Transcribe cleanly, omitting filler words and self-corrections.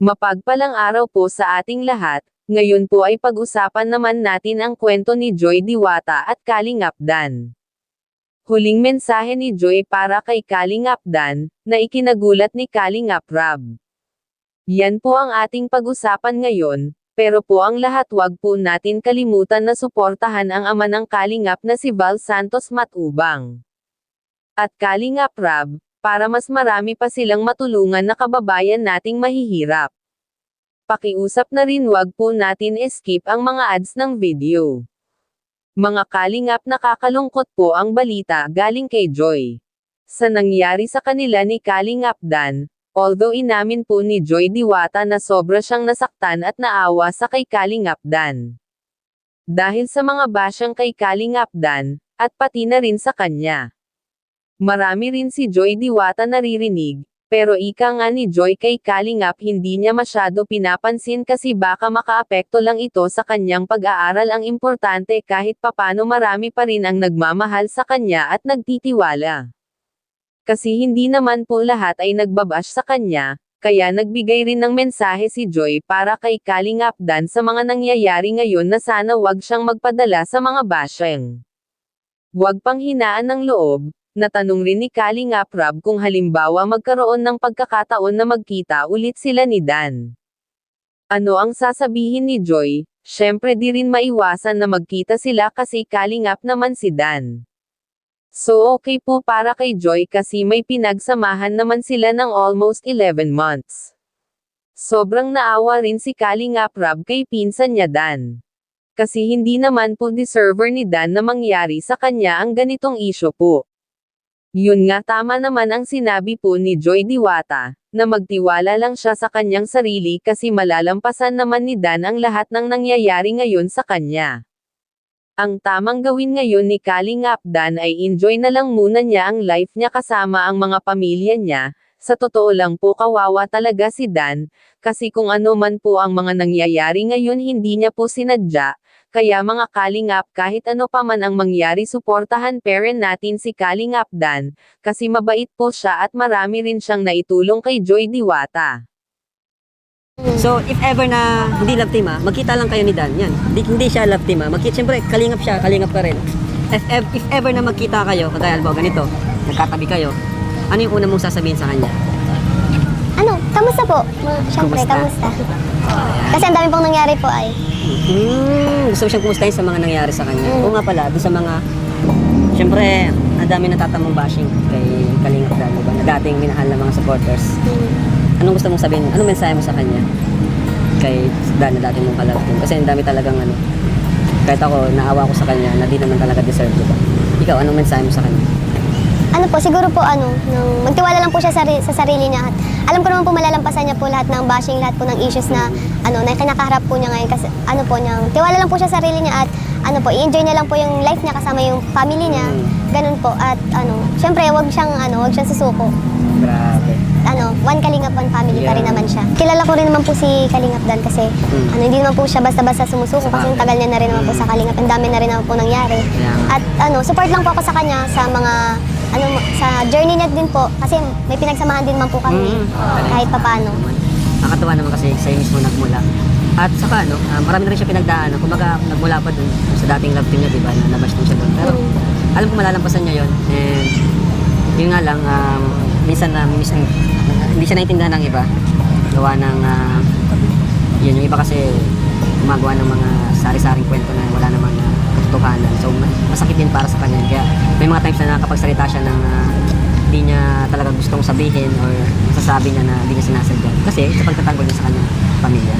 Mapagpalang araw po sa ating lahat. Ngayon po ay pag-usapan naman natin ang kwento ni Joy Diwata at Kalingap Dan. Huling mensahe ni Joy para kay Kalingap Dan, na ikinagulat ni Kalingap Rab. Yan po ang ating pag-usapan ngayon, pero po ang lahat wag po natin kalimutan na suportahan ang ama ng Kalingap na si Val Santos Matubang. At Kalingap Rab, para mas marami pa silang matulungan na kababayan nating mahihirap. Pakiusap na rin wag po natin skip ang mga ads ng video. Mga Kalingap, nakakalungkot po ang balita galing kay Joy. Sa nangyari sa kanila ni Kalingap Dan, although inamin po ni Joy Diwata na sobra siyang nasaktan at naawa sa kay Kalingap Dan. Dahil sa mga basyang kay Kalingap Dan, at pati na rin sa kanya. Marami rin si Joy Diwata naririnig, pero ika nga ni Joy kay Kalingap hindi niya masyado pinapansin kasi baka makaapekto lang ito sa kanyang pag-aaral. Ang importante kahit papano marami pa rin ang nagmamahal sa kanya at nagtitiwala. Kasi hindi naman po lahat ay nagbabash sa kanya, kaya nagbigay rin ng mensahe si Joy para kay Kalingap Dan sa mga nangyayari ngayon na sana wag siyang magpadala sa mga bashing. Wag pang hinaan ng loob. Natanong rin ni Kalingap Rab kung halimbawa magkaroon ng pagkakataon na magkita ulit sila ni Dan. Ano ang sasabihin ni Joy? Syempre di rin maiwasan na magkita sila kasi Kalingap naman si Dan. So okay po para kay Joy kasi may pinagsamahan naman sila ng almost 11 months. Sobrang naawa rin si Kalingap Rab kay pinsan niya Dan. Kasi hindi naman po deserver ni Dan na mangyari sa kanya ang ganitong isyo po. Yun nga, tama naman ang sinabi po ni Joy Diwata, na magtiwala lang siya sa kanyang sarili kasi malalampasan naman ni Dan ang lahat ng nangyayari ngayon sa kanya. Ang tamang gawin ngayon ni Kalingap Dan ay enjoy na lang muna niya ang life niya kasama ang mga pamilya niya. Sa totoo lang po kawawa talaga si Dan, kasi kung ano man po ang mga nangyayari ngayon hindi niya po sinadya. Kaya mga Kalingap, kahit ano pa man ang mangyari, suportahan pa rin natin si Kalingap Dan, kasi mabait po siya at marami rin siyang naitulong kay Joy Diwata. So, if ever na hindi love team magkita lang kayo ni Dan, yan. Hindi siya love team siyempre, Kalingap siya, Kalingap ka rin. If ever na magkita kayo, kagaya albo, ganito, nagkatabi kayo, ano yung una mong sasabihin sa kanya? Kamusta po? Siyempre, kamusta? Kasi ang dami pong nangyari po ay. Gusto mo siyang kumustahin sa mga nangyari sa kanya. Oo nga pala, doon sa mga, siyempre, ang dami natatamong bashing kay Kalingap Dan, diba? Na dating minahal ng mga supporters. Anong gusto mong sabihin? Anong mensahe mo sa kanya? Kay Dan na dating mong kalagtin. Kasi ang dami talagang kahit ako, naawa ko sa kanya na di naman talaga deserve, diba? Ikaw, anong mensahe mo sa kanya? Siguro po magtiwala lang po siya sa sarili niya. At alam ko naman po malalampasan niya po lahat ng bashing, lahat po ng issues na na kinakaharap po niya ngayon. Kasi tiwala lang po siya sa sarili niya at i-enjoy niya lang po yung life niya kasama yung family niya. Ganun po. At syempre, wag siyang susuko. Grabe. One Kalingap, one family pa rin naman siya. Kilala ko rin naman po si Kalingap Dan kasi hindi naman po siya basta-basta sumusuko kasi ang tagal niya na rin naman po sa Kalingap. Ang dami na rin naman po nangyari. At support lang po ako sa kanya sa mga sa journey niya din po kasi may pinagsamahan din naman po kami kahit papaano. Nakakatawa naman kasi sa'yo mismo nagmula. At saka marami na rin siya pinagdaanan. Kumbaga nagmula pa dun sa dating love team niya, diba, na nabash din siya dun. Pero alam ko malalampasan niya yun. And yun nga lang, minsan hindi siya naintindihan ng iba. Gawa ng yun, yung iba kasi gumagawa ng mga sari-saring kwento na wala namang katotohanan. So masakit din para sa kanya. Kaya may mga times na nakakapagsalita siya ng hindi niya talaga gustong sabihin or masasabi niya na hindi niya sinasadya. Kasi sa pagtatanggol niya sa kanyang pamilya.